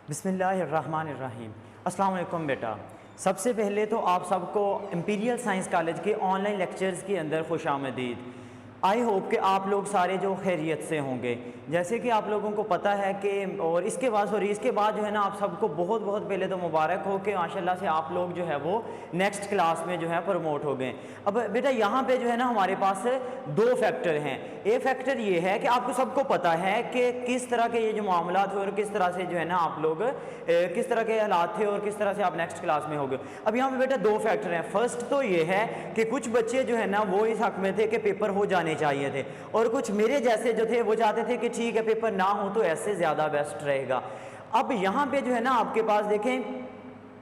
बिस्मिल्लाहिर्रहमानिर्रहीम। अस्सलाम वालेकुम बेटा। सबसे पहले तो आप सबको इंपीरियल साइंस कॉलेज के ऑनलाइन लेक्चर्स के अंदर खुशामदीद। आई होप कि आप लोग सारे जो खैरियत से होंगे। जैसे कि आप लोगों को पता है कि और इसके बाद जो है ना आप सबको बहुत बहुत पहले तो मुबारक हो कि माशाल्लाह से आप लोग जो है वो नेक्स्ट क्लास में जो है प्रमोट हो गए। अब बेटा यहाँ पे जो है ना हमारे पास दो फैक्टर हैं। एक फैक्टर ये है कि आपको सबको पता है कि किस तरह के ये जो मामलात हुए और किस तरह से जो है ना आप लोग किस तरह के हालात थे और किस तरह से आप नेक्स्ट क्लास में हो गए। अब यहाँ पे बेटा दो फैक्टर हैं। फर्स्ट तो ये है कि कुछ बच्चे जो है ना वो इस हक में थे कि पेपर हो जाने चाहिए थे, और कुछ मेरे जैसे जो थे वो चाहते थे कि ठीक है पेपर ना हो तो ऐसे ज़्यादा बेस्ट रहेगा। अब यहाँ पे जो है ना आपके पास देखें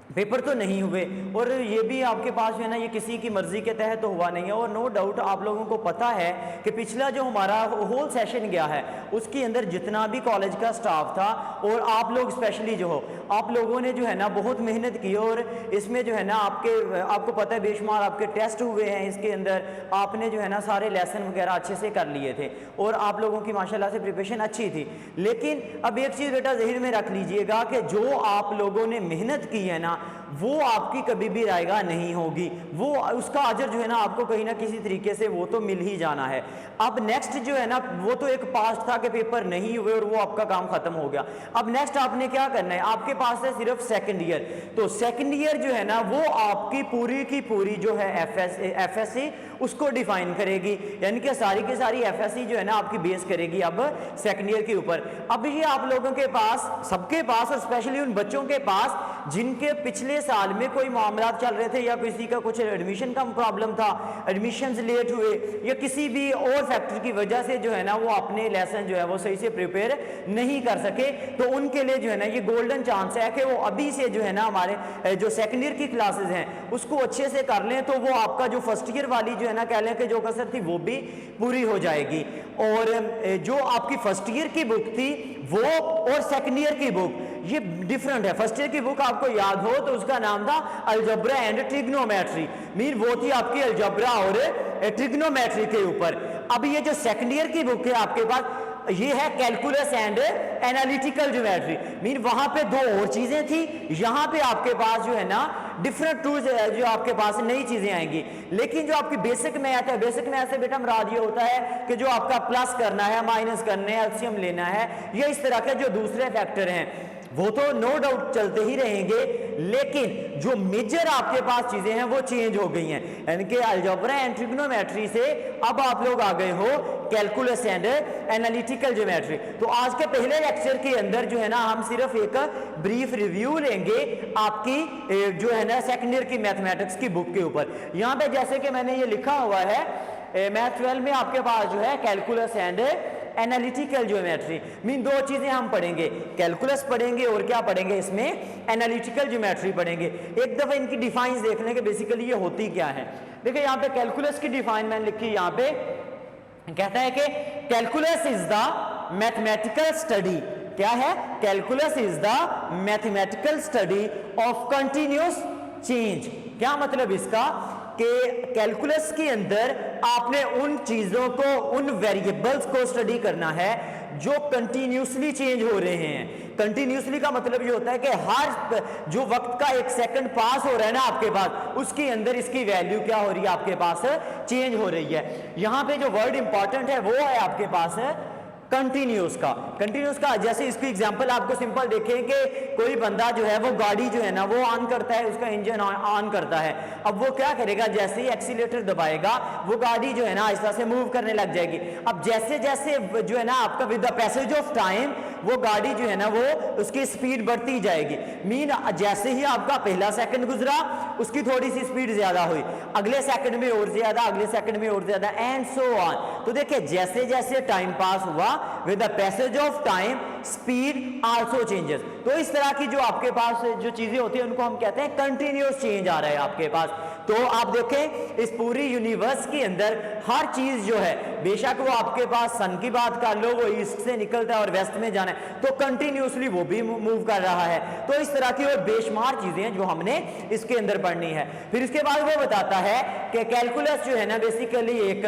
पेपर तो नहीं हुए, और ये भी आपके पास जो है ना ये किसी की मर्जी के तहत तो हुआ नहीं है। और नो डाउट आप लोगों को पता है कि पिछला जो हमारा होल सेशन गया है उसके अंदर जितना भी कॉलेज का स्टाफ था और आप लोग स्पेशली जो हो आप लोगों ने जो है ना बहुत मेहनत की, और इसमें जो है ना आपको पता है बेशुमार आपके टेस्ट हुए हैं। इसके अंदर आपने जो है ना सारे लेसन वगैरह अच्छे से कर लिए थे और आप लोगों की माशाल्लाह से प्रिपरेशन अच्छी थी। लेकिन अब एक चीज़ बेटा ज़हन में रख लीजिएगा कि जो आप लोगों ने मेहनत की है ना वो आपकी कभी भी रायगा नहीं होगी, वो उसका अजर जो है ना आपको कहीं ना किसी तरीके से वो तो मिल ही जाना है। अब नेक्स्ट जो है ना वो तो एक पास्ट था कि पेपर नहीं हुए और वो आपका काम खत्म हो गया। अब नेक्स्ट आपने क्या करना है, आपके पास है सिर्फ सेकंड ईयर। तो सेकंड ईयर जो है ना वो आपकी पूरी की पूरी जो है एफएससी उसको डिफाइन करेगी, यानी कि सारी की सारी एफएससी जो है ना आपकी बेस करेगी अब सेकंड ईयर के ऊपर। अब ये आप लोगों के पास सबके पास और स्पेशली उन बच्चों के पास जिनके पिछले साल में कोई मामला चल रहे थे या किसी का कुछ एडमिशन का प्रॉब्लम था, एडमिशंस लेट हुए या किसी भी और फैक्टर की वजह से जो है ना वो अपने लेसन जो है वो सही से प्रिपेयर नहीं कर सके, तो उनके लिए जो है ना ये गोल्डन चांस है कि वो अभी से जो है ना हमारे जो सेकंड ईयर की क्लासेस हैं उसको अच्छे से कर लें, तो वो आपका जो फर्स्ट ईयर वाली जो है ना कह लें कि जो कसर थी वो भी पूरी हो जाएगी। और जो आपकी फर्स्ट ईयर की बुक थी वो और सेकंड ईयर की बुक ये डिफरेंट है। फर्स्ट ईयर की बुक आपको याद हो तो उसका नाम था अलजब्रा एंड ट्रिग्नोमेट्री, मीन वो थी आपकी अलजब्रा और ट्रिग्नोमेट्री के ऊपर। अब ये जो सेकंड ईयर की बुक है आपके पास ये है calculus and analytical geometry, mean वहां पे दो और चीजें थी, यहां पे आपके पास जो है ना डिफरेंट टूल्स जो आपके पास नई चीजें आएंगी। लेकिन जो आपकी बेसिक मैथ है, बेसिक मैथ से बेटा मुराद ये होता है कि जो आपका प्लस करना है, माइनस करने हैं, एलसीएम लेना है, ये इस तरह के जो दूसरे फैक्टर हैं वो तो नो डाउट चलते ही रहेंगे, लेकिन जो मेजर आपके पास चीजें हैं वो चेंज हो गई हैं। यानी कि अलजेब्रा एंड ट्रिग्नोमेट्री से अब आप लोग आ गए हो कैलकुलस एंड एनालिटिकल ज्योमेट्री। तो आज के पहले लेक्चर के अंदर जो है ना हम सिर्फ एक ब्रीफ रिव्यू लेंगे आपकी जो है ना सेकंड ईयर की मैथमेटिक्स की बुक के ऊपर। यहां पे जैसे कि मैंने ये लिखा हुआ है मैथ 12 में आपके पास जो है calculus and analytical geometry, mean दो चीजें हम पढ़ेंगे, कैलकुलस पढ़ेंगे और क्या पढ़ेंगे इसमें एनालिटिकल ज्योमेट्री पढ़ेंगे। एक दफा इनकी डिफाइंस देख लें कि बेसिकली ये होती क्या है। देखिए यहाँ पे कैलकुलस की डिफाइन मैंने लिखी, यहाँ पे कहता है कि calculus is the mathematical study, क्या है, calculus is the mathematical study of continuous change. क्या मतलब इसका कि कैलकुलस के अंदर आपने उन चीजों को, उन वेरिएबल्स को स्टडी करना है जो कंटिन्यूसली चेंज हो रहे हैं। कंटिन्यूसली का मतलब ये होता है कि हर जो वक्त का एक सेकंड पास हो रहा है ना आपके पास उसके अंदर इसकी वैल्यू क्या हो रही है आपके पास चेंज हो रही है। यहां पे जो वर्ड इंपॉर्टेंट है वो है आपके पास कंटिन्यूस का। कंटिन्यूस का जैसे इसकी एग्जांपल आपको सिंपल देखें कि कोई बंदा जो है वो गाड़ी जो है ना वो ऑन करता है, उसका इंजन ऑन करता है। अब वो क्या करेगा, जैसे ही एक्सीलेटर दबाएगा वो गाड़ी जो है ना आहिस्ता से मूव करने लग जाएगी। अब जैसे जैसे जो है ना आपका with the passage of time वो गाड़ी जो है ना वो उसकी स्पीड बढ़ती जाएगी, मीन जैसे ही आपका पहला सेकंड गुजरा उसकी थोड़ी सी स्पीड ज्यादा हुई, अगले सेकंड में और ज्यादा, अगले सेकंड में और ज्यादा, एंड सो ऑन। तो देखिए जैसे जैसे टाइम पास हुआ with the passage of time speed also changes। तो इस तरह की जो आपके पास जो चीजें होती हैं उनको हम कहते हैं कंटिन्यूअस चेंज आ रहा है आपके पास। तो आप देखें इस पूरी यूनिवर्स के अंदर हर चीज जो है, बेशक वो आपके पास सन की बात कर लो, वो ईस्ट से निकलता है और वेस्ट में जाना है तो कंटिन्यूअसली वो भी मूव कर रहा है। तो इस तरह की और बेशुमार चीजें जो हमने इसके अंदर पढ़नी है। फिर इसके बाद वो बताता है कि कैलकुलस जो है ना बेसिकली एक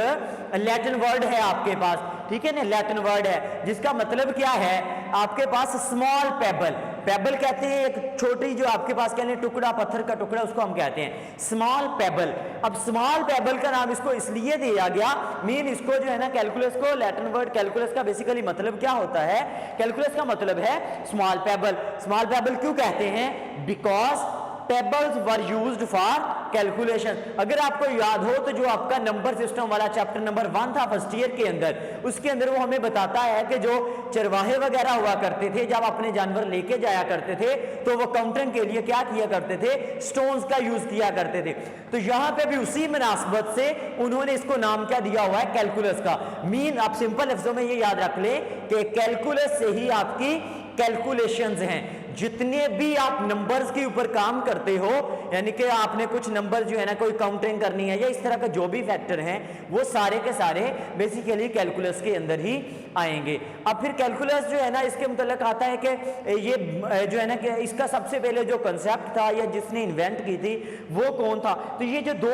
लैटिन वर्ड है आपके पास, ठीक है ना, लैटिन वर्ड है जिसका मतलब क्या है आपके पास स्मॉल पेबल। पेबल कहते हैं एक छोटी जो आपके पास कह लें टुकड़ा, पत्थर का टुकड़ा, उसको हम कहते हैं स्मॉल पेबल। अब स्मॉल पेबल का नाम इसको इसलिए दिया गया, मीन इसको जो है ना कैलकुलस को, लैटिन वर्ड कैलकुलस का बेसिकली मतलब क्या होता है, कैलकुलस का मतलब है स्मॉल पेबल। स्मॉल पेबल क्यों कहते हैं, because tables were used for calculation. अगर आपको याद हो तो जो आपका नंबर सिस्टम वाला चैप्टर नंबर 1 था फर्स्ट ईयर के अंदर, उसके अंदर वो हमें बताता है कि जो चरवाहे वगैरह हुआ करते थे, जब अपने जानवर लेके जाया करते थे तो वो काउंटिंग के लिए क्या किया करते थे, स्टोन्स का यूज किया करते थे। तो यहाँ पे भी उसी मुनासबत से उन्होंने इसको नाम क्या दिया हुआ है, कैलकुलस का। मीन आप सिंपल लफ्जों में ये याद रख ले कि कैलकुलस से ही आपकी कैलकुलेशंस हैं। जितने भी आप नंबर्स के ऊपर काम करते हो, यानी कि आपने कुछ नंबर जो है ना कोई काउंटिंग करनी है या इस तरह के जो भी फैक्टर हैं, वो सारे के सारे बेसिकली कैलकुलस के अंदर ही आएंगे। अब फिर कैलकुलस जो है ना इसके मुतल्लिक आता है कि ये जो है ना कि इसका सबसे पहले जो कंसेप्ट था या जिसने इन्वेंट की थी वो कौन था, तो ये जो दो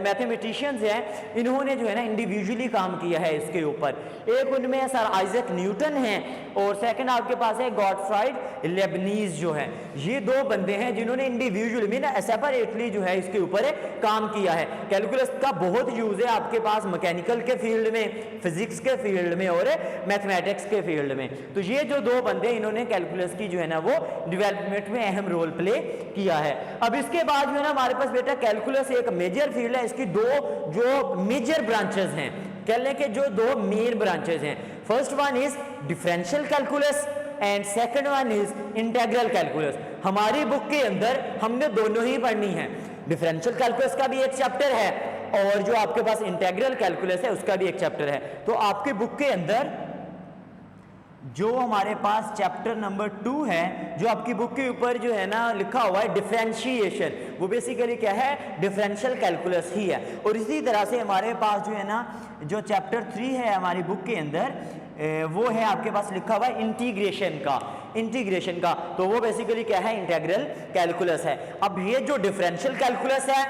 मैथमेटिशियंस हैं इन्होंने जो है ना इंडिविजुअली काम किया है इसके ऊपर। एक उनमें सर आइजैक न्यूटन है और सेकंड आपके पास है गॉटफ्राइड लेबनीज जो है। ये दो बंदे हैं जिन्होंने इंडिविजुअली मीन सेपरेटली जो है इसके ऊपर काम किया है। कैलकुलस का बहुत यूज है आपके पास मैकेनिकल के फील्ड में, फिजिक्स के फील्ड में और मैथमेटिक्स के फील्ड में। तो ये जो दो बंदे इन्होंने कैलकुलस की जो है ना वो डेवलपमेंट में अहम रोल प्ले किया है। अब इसके बाद जो है ना हमारे पास बेटा कैलकुलस एक मेजर फील्ड है, इसकी दो जो मेजर ब्रांचेस हैं, कह लें कि जो दो मेन ब्रांचेस हैं। First one is differential calculus and second one is integral calculus. हमारी बुक के अंदर हमने दोनों ही पढ़नी है, डिफरेंशियल कैलकुलस का भी एक चैप्टर है और जो आपके पास इंटीग्रल कैलकुलस है उसका भी एक चैप्टर है। तो आपके बुक के अंदर जो हमारे पास चैप्टर नंबर 2 है, जो आपकी बुक के ऊपर जो है ना लिखा हुआ है डिफरेंशिएशन, वो बेसिकली क्या है, डिफरेंशियल कैलकुलस ही है। और इसी तरह से हमारे पास जो है ना जो चैप्टर 3 है हमारी बुक के अंदर, वो है आपके पास लिखा हुआ है इंटीग्रेशन का, तो वो बेसिकली क्या है, इंटीग्रल कैलकुलस है। अब ये जो डिफरेंशियल कैलकुलस है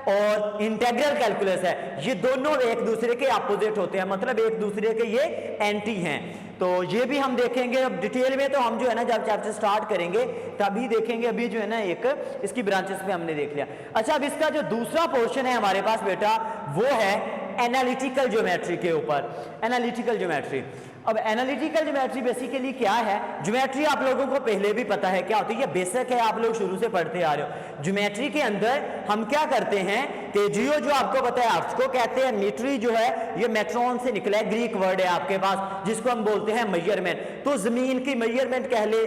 और इंटीग्रल कैलकुलस है, ये दोनों एक दूसरे के अपोजिट होते हैं, मतलब एक दूसरे के ये एंटी हैं। तो ये भी हम देखेंगे अब डिटेल में, तो हम जो है ना जब चैप्टर स्टार्ट करेंगे तभी देखेंगे। अभी जो है ना एक इसकी ब्रांचेस में हमने देख लिया। अच्छा, अब इसका जो दूसरा पोर्शन है हमारे पास बेटा वो है एनालिटिकल ज्योमेट्री के ऊपर। एनालिटिकल ज्योमेट्री, अब एनालिटिकल ज्योमेट्री बेसिकली क्या है, ज्योमेट्री आप लोगों को पहले भी पता है क्या होती है, ये बेसिक है, आप लोग शुरू से पढ़ते आ रहे हो। ज्योमेट्री के अंदर हम क्या करते हैं कि जियो जो आपको पता है अर्थ को कहते हैं, मीट्री जो है ये मेट्रॉन से निकला है, ग्रीक वर्ड है आपके पास जिसको हम बोलते हैं मेजरमेंट। तो जमीन की मेजरमेंट कह ले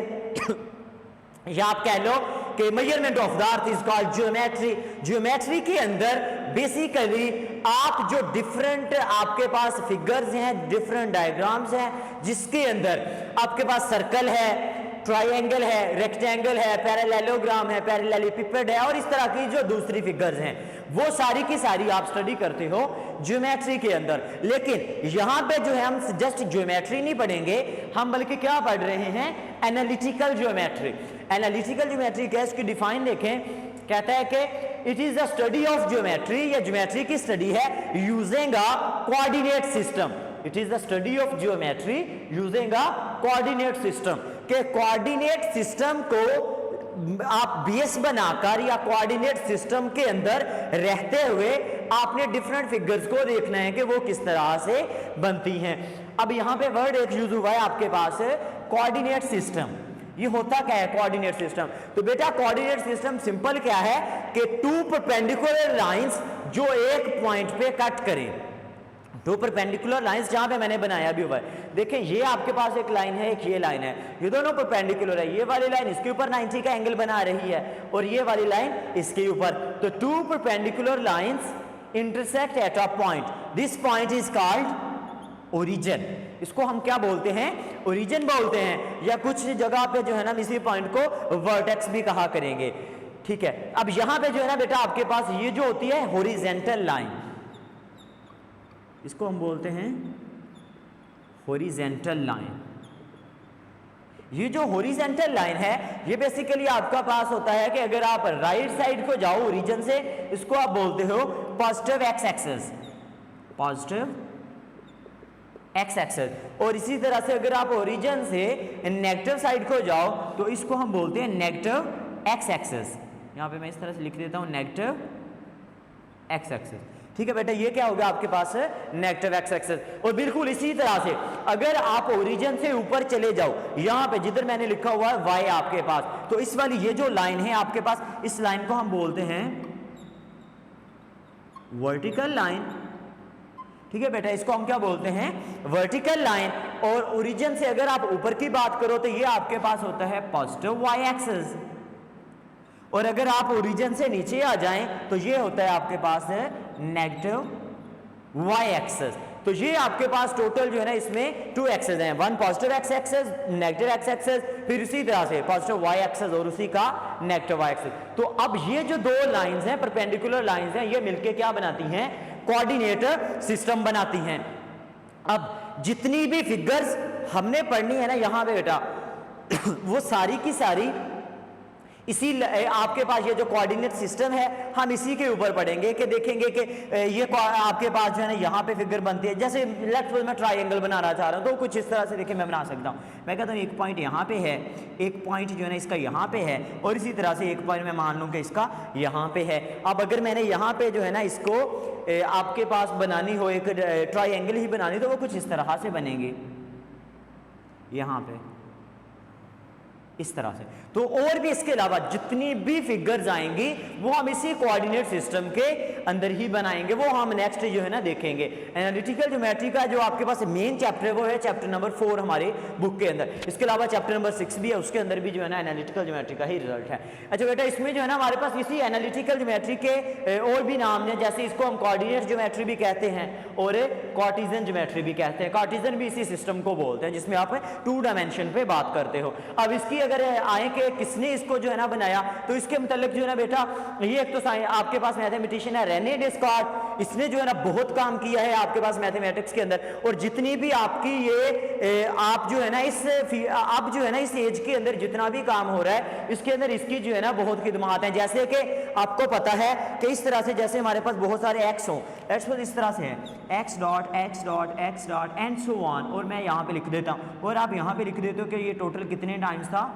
या आप कह लो कि measurement of the earth is called geometry. Geometry के अंदर बेसिकली आप जो डिफरेंट आपके पास फिगर्स हैं, डिफरेंट डायग्राम्स हैं, जिसके अंदर आपके पास सर्कल है, ट्रायंगल है, रेक्टेंगल है, पैरेललोग्राम है, पैरेललोपिपेड है और इस तरह की जो दूसरी फिगर्स हैं वो सारी की सारी आप स्टडी करते हो ज्योमेट्री के अंदर। लेकिन यहां पे जो है हम जस्ट ज्योमेट्री नहीं पढ़ेंगे, हम बल्कि क्या पढ़ रहे हैं, एनालिटिकल ज्योमेट्री। एनालिटिकल ज्योमेट्री क्या है, इसकी डिफाइन देखें, कहता है कि it is the study of geometry, या ज्योमेट्री की स्टडी है using a coordinate system. It is the study of geometry using a coordinate system, के कोऑर्डिनेट सिस्टम को आप बेस बनाकर या कोऑर्डिनेट सिस्टम के अंदर रहते हुए आपने डिफरेंट फिगर्स को देखना है कि वो किस तरह से बनती हैं। अब यहां पे वर्ड एक यूज हुआ है आपके पास, कोऑर्डिनेट सिस्टम। ये होता क्या है कोऑर्डिनेट सिस्टम, तो बेटा कोऑर्डिनेट सिस्टम सिंपल क्या है कि टू परपेंडिकुलर लाइंस जो एक पॉइंट पे कट करें, दो परपेंडिकुलर लाइंस जहां पे मैंने बनाया भी हुआ है। देखें ये आपके पास एक लाइन है, एक ये लाइन है, ये दोनों परपेंडिकुलर है। ये वाली लाइन इसके ऊपर 90 का एंगल बना रही है और ये वाली लाइन इसके ऊपर। तो two perpendicular lines intersect at a point, this point is called origin. इसको हम क्या बोलते हैं, ओरिजिन बोलते हैं, या कुछ जगह पे जो है ना इसी पॉइंट को वर्टेक्स भी कहा करेंगे। ठीक है, अब यहां पे जो है ना बेटा आपके पास ये जो होती है हॉरिजॉन्टल लाइन, इसको हम बोलते हैं हॉरिजॉन्टल लाइन। ये जो हॉरिजॉन्टल लाइन है ये बेसिकली आपका पास होता है कि अगर आप राइट साइड को जाओ ओरिजिन से, इसको आप बोलते हो positive X axis, positive X axes. और इसी तरह से अगर आप ओरिजिन से नेगेटिव साइड को जाओ तो इसको हम बोलते हैं नेगेटिव एक्स एक्सेस। यहाँ पे मैं इस तरह से लिख देता हूँ नेगेटिव एक्स एक्सेस। ठीक है बेटा, ये क्या होगा आपके पास नेगेटिव एक्स एक्सेस। और बिल्कुल इसी तरह से अगर आप ओरिजिन से ऊपर चले जाओ, यहाँ पे जिधर मैंने लिखा हुआ है वाई आपके पास, तो इस वाली ये जो लाइन है आपके पास, इस लाइन को हम बोलते हैं वर्टिकल लाइन। ठीक है बेटा, इसको हम क्या बोलते हैं वर्टिकल लाइन। और ओरिजिन से अगर आप ऊपर की बात करो तो ये आपके पास होता है पॉजिटिव वाई एक्सेस। और अगर आप ओरिजिन से नीचे आ जाएं तो ये होता है आपके पास है नेगेटिव वाई एक्सेस। तो ये आपके पास टोटल जो है ना इसमें 2 एक्सेस हैं, one positive X axes, negative X axes, फिर इसी तरह से पॉजिटिव वाई एक्सेस और उसी का नेगेटिव वाई एक्सेस। तो अब ये जो 2 लाइंस हैं, परपेंडिकुलर लाइंस हैं, ये मिलके क्या बनाती हैं कोऑर्डिनेटर सिस्टम बनाती हैं। अब जितनी भी फिगर्स हमने पढ़नी है ना यहाँ पे बेटा वो सारी की सारी इसी आपके पास ये जो कोऑर्डिनेट सिस्टम है हम इसी के ऊपर पढ़ेंगे कि देखेंगे कि ये आपके पास जो है ना यहाँ पे फिगर बनती है। जैसे लेट्स सपोज मैं ट्रायंगल बनाना चाह रहा हूँ तो कुछ इस तरह से देखिए मैं बना सकता हूँ। मैं कहता हूँ एक पॉइंट यहाँ पे है, एक पॉइंट जो है ना इसका यहाँ पे है, और इसी तरह से एक पॉइंट मैं मान लूँ कि इसका यहाँ पे है। अब अगर मैंने यहाँ पे जो है ना इसको आपके पास बनानी हो, एक ट्रायंगल ही बनानी, तो वो कुछ इस तरह से बनेंगे यहाँ पे इस तरह से। तो और भी इसके अलावा जितनी भी फिगर्स आएंगी वो हम इसी कोऑर्डिनेट सिस्टम के अंदर ही बनाएंगे, वो हम नेक्स्ट जो है ना देखेंगे। एनालिटिकल ज्योमेट्री का जो आपके पास मेन चैप्टर है वो है चैप्टर नंबर 4 हमारे बुक के अंदर। इसके अलावा चैप्टर नंबर 6 भी है, उसके अंदर भी जो है ना एनालिटिकल ज्योमेट्री का ही रिजल्ट है। अच्छा बेटा, इसमें जो है ना हमारे पास इसी एनालिटिकल ज्योमेट्री के और भी नाम है, जैसे इसको हम कोऑर्डिनेट ज्योमेट्री भी कहते हैं और कार्टेशियन ज्योमेट्री भी कहते हैं। कार्टेशियन भी इसी सिस्टम को बोलते हैं जिसमें आप 2 डायमेंशन पे बात करते हो। अब इसकी अगर आए कि किसने इसको जो है ना बनाया, तो इसके मतलब जो है ना बेटा ये एक तो आपके पास मैथमेटिशियन है रेने डेस्कार्ट, इसने जो है ना बहुत काम किया है आपके पास मैथमेटिक्स के अंदर। और जितनी भी आपकी ये आप जो है ना इस अब जो है ना इस एज के अंदर जितना भी काम हो रहा है इसके अंदर इसकी जो है ना बहुत खिदमत है। जैसे कि आपको पता है कि इस तरह से जैसे हमारे पास बहुत सारे एक्स हो, एक्स इस तरह से है x dot x dot x dot and so on, और मैं यहाँ पे लिख देता हूँ और आप यहाँ पे लिख देते हो कि ये टोटल कितने टाइम्स था।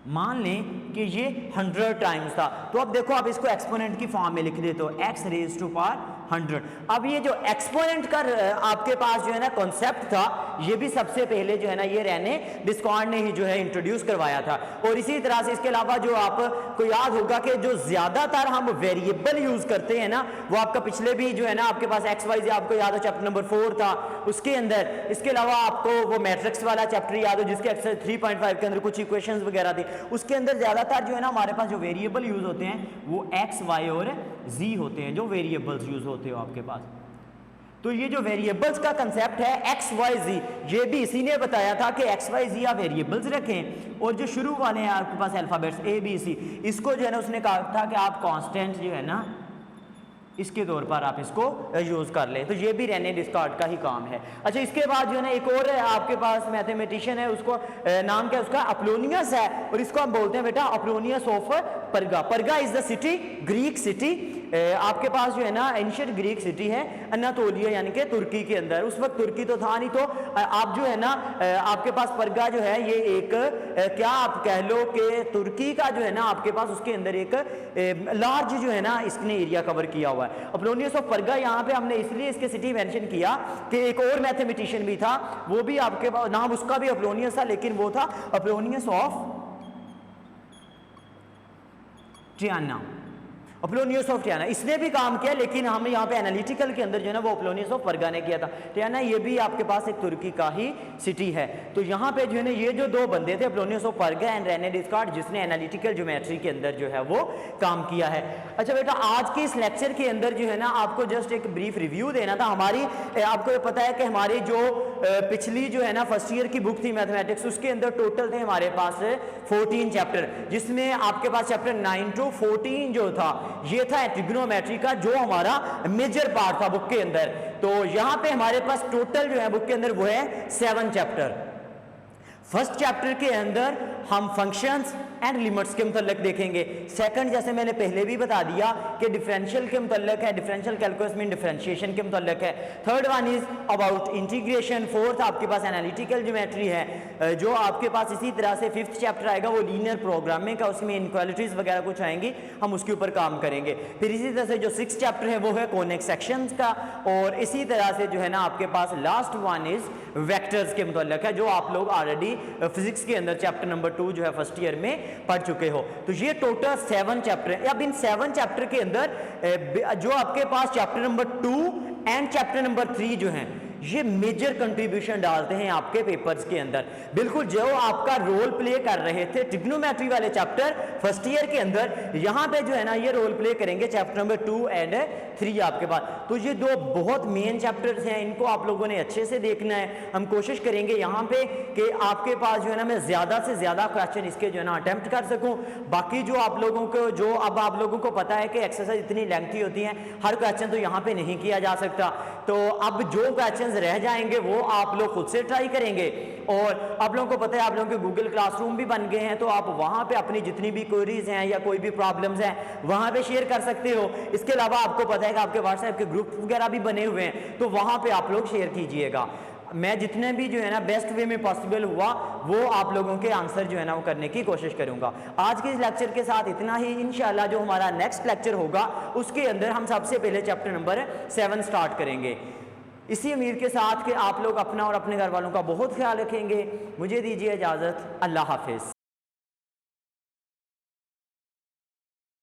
मान लें कि ये 100 टाइम्स था, तो अब देखो आप इसको एक्सपोनेंट की फॉर्म में लिख देते हो x रेज़ टू पावर 100। अब ये जो एक्सपोनेंट का आपके पास जो है ना कॉन्सेप्ट था, ये भी सबसे पहले जो है ना ये रेने डिस्कार्ट ने ही जो है इंट्रोड्यूस करवाया था। और इसी तरह से इसके अलावा जो आपको याद होगा कि जो ज्यादातर हम वेरिएबल यूज करते हैं ना, वो आपका पिछले भी जो है ना आपके पास एक्स वाई जी आपको याद हो चैप्टर नंबर 4 था उसके अंदर। इसके अलावा आपको वो मैट्रिक्स वाला चैप्टर याद हो जिसके एक्सरसाइज 3.5 के अंदर कुछ इक्वेशंस वगैरह थे, उसके अंदर ज्यादातर जो है ना हमारे पास जो वेरिएबल यूज होते हैं वो एक्स वाई और जी होते हैं, जो वेरिएबल्स यूज होते हो आपके पास। तो ये जो वेरिएबल्स का कंसेप्ट है एक्स वाई जी, ये भी इसी ने बताया था कि एक्स वाई जी आप वेरिएबल्स रखें, और जो शुरू वाले हैं आपके पास अल्फाबेट्स ए बी सी, इसको जो है ना उसने कहा था कि आप कांस्टेंट जो है ना इसके तौर पर आप इसको यूज कर लें। तो ये भी रेने डिस्कार्ट का ही काम है। अच्छा, इसके बाद जो है ना एक और आपके पास मैथमेटिशियन है, उसको नाम क्या है उसका, अपोलोनियस है, और इसको हम बोलते हैं बेटा Apollonius of Perga. Perga is the city, Greek city, आपके पास जो है ना एंशिएंट ग्रीक सिटी है अनातोलिया यानी कि तुर्की के अंदर। उस वक्त तुर्की तो था नहीं, तो आप जो है ना आपके पास परगा जो है ये एक क्या आप कह लो कि तुर्की का जो है ना आपके पास उसके अंदर एक लार्ज जो है ना इसने एरिया कवर किया हुआ है। अपोलोनियस ऑफ परगा यहाँ पे हमने इसलिए इसके सिटी मेंशन किया कि एक और मैथमेटिशियन भी था, वो भी आपके पास नाम उसका भी अपोलोनियस था, लेकिन वो था अपोलोनियस ऑफ ट्रियाना। अपोलोनियस ऑफ ट्रियाना इसने भी काम किया, लेकिन हम यहाँ पे एनालिटिकल के अंदर जो है ना वो अपोलोनियस ऑफ परगा ने किया था। ट्रियाना ये भी आपके पास एक तुर्की का ही सिटी है। तो यहाँ पे जो है ना ये जो 2 बंदे थे अपोलोनियस ऑफ परगा एंड रेने डिस्कार्ट, जिसने एनालिटिकल ज्योमेट्री के अंदर जो है वो काम किया है। अच्छा बेटा, आज के इस लेक्चर के अंदर जो है ना आपको जस्ट एक ब्रीफ रिव्यू देना था। हमारी आपको पता है कि हमारी जो पिछली जो है ना फर्स्ट ईयर की बुक थी मैथमेटिक्स, उसके अंदर टोटल थे हमारे पास 14 चैप्टर, जिसमें आपके पास चैप्टर 9 to 14 जो था ये था ट्रिग्नोमेट्री का, जो हमारा मेजर पार्ट था बुक के अंदर। तो यहां पे हमारे पास टोटल जो है बुक के अंदर वो है 7 चैप्टर। फर्स्ट चैप्टर के अंदर हम फंक्शंस एंड लिमिट्स के मतलब देखेंगे। सेकंड, जैसे मैंने पहले भी बता दिया कि डिफरेंशियल के मतलब है, डिफरेंशियल कैलकुलस में डिफरेंशिएशन के मतलब है। Third one is about integration. Fourth आपके पास एनालिटिकल ज्योमेट्री है। जो आपके पास इसी तरह से फिफ्थ चैप्टर आएगा वो लीनियर प्रोग्रामिंग का, उसमें इनक्वालिटीज वगैरह कुछ आएंगी, हम उसके ऊपर काम करेंगे। फिर इसी तरह से जो सिक्स चैप्टर है वो है कॉनिक सेक्शंस का, और इसी तरह से जो है ना आपके पास लास्ट वन इज वेक्टर्स के मतलब है, जो आप लोग ऑलरेडी फिजिक्स के अंदर चैप्टर नंबर 2 जो है फर्स्ट ईयर में पढ़ चुके हो। तो ये टोटल 7 चैप्टर है। अब इन 7 चैप्टर के अंदर जो आपके पास chapter number 2 and chapter number 3 जो हैं ये मेजर कंट्रीब्यूशन डालते हैं आपके पेपर्स के अंदर। बिल्कुल जो आपका रोल प्ले कर रहे थे ट्रिग्नोमेट्री वाले चैप्टर फर्स्ट ईयर के अंदर, यहाँ पे जो है ना ये रोल प्ले करेंगे चैप्टर नंबर 2 एंड 3 आपके पास। तो ये दो बहुत मेन चैप्टर्स हैं, इनको आप लोगों ने अच्छे से देखना है। हम कोशिश करेंगे यहाँ पे कि आपके पास जो है ना मैं ज़्यादा से ज़्यादा क्वेश्चन इसके जो है ना अटेम्प्ट कर सकूँ। बाकी जो आप लोगों को अब आप लोगों को पता है कि एक्सरसाइज इतनी लेंथी होती है, हर क्वेश्चन तो यहाँ पे नहीं किया जा सकता। तो अब जो क्वेश्चन रह जाएंगे वो आप लोग खुद से ट्राई करेंगे। और आप लोगों को पता है आप लोगों के गूगल क्लासरूम भी बन गए हैं, तो आप वहां पे अपनी जितनी भी क्वेरीज हैं या कोई भी प्रॉब्लम्स हैं वहां पे शेयर कर सकते हो। इसके अलावा आपको पता है कि आपके व्हाट्सएप के ग्रुप वगैरह भी बने हुए हैं, तो वहां पे आप लोग शेयर कीजिएगा। मैं जितने भी जो है ना बेस्ट वे में पॉसिबल हुआ वो आप लोगों के आंसर जो है ना वो करने की कोशिश करूंगा। आज के इस लेक्चर के साथ इतना ही। इंशाल्लाह जो हमारा नेक्स्ट लेक्चर होगा उसके अंदर हम सबसे पहले चैप्टर नंबर 7 स्टार्ट करेंगे। इसी उम्मीद के साथ कि आप लोग अपना और अपने घर वालों का बहुत ख्याल रखेंगे। मुझे दीजिए इजाज़त। अल्लाह हाफिज़।